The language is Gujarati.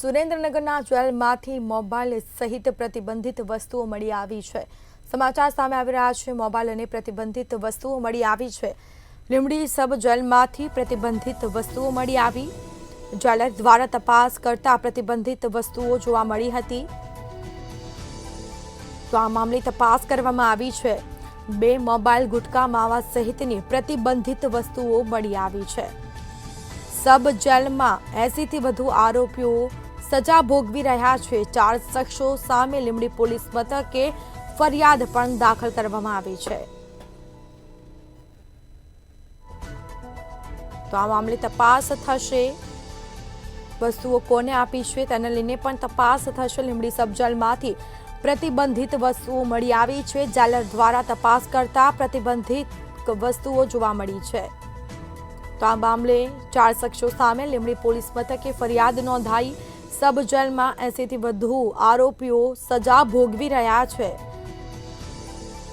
સુરેન્દ્રનગરના જેલમાંથી મોબાઈલ સહિત પ્રતિબંધિત વસ્તુઓ મળી આવી છે। સમાચાર સામે આવી રહ્યા છે। મોબાઈલ અને પ્રતિબંધિત વસ્તુઓ મળી આવી છે। લીંબડી સબ જેલમાંથી પ્રતિબંધિત વસ્તુઓ મળી આવી। જેલર દ્વારા તપાસ કરતા પ્રતિબંધિત વસ્તુઓ જોવા મળી હતી। તો આ મામલે તપાસ કરવામાં આવી છે। 2 મોબાઈલ, ગુટકા, માવા સહિતની પ્રતિબંધિત વસ્તુઓ મળી આવી છે। સબ જેલમાં 80 થી વધુ આરોપીઓ સજા ભોગવી રહ્યા છે। 4 શખ્સો સામે લીંબડી પોલીસ મથકે ફરિયાદ પણ દાખલ કરવામાં આવી છે। તો આ મામલે તપાસ થશે। વસ્તુઓ કોને આપી છે તેને લઈને પણ તપાસ થશે। લીંબડી સબ જેલમાંથી પ્રતિબંધિત વસ્તુઓ મળી આવી છે। જેલર દ્વારા તપાસ કરતા પ્રતિબંધિત વસ્તુઓ જોવા મળી છે। તો આ મામલે 4 શખ્સો સામે લીંબડી પોલીસ મથકે ફરિયાદ નોંધાઈ। સબ જેલમાં 80 થી વધુ આરોપીઓ સજા ભોગવી રહ્યા છે।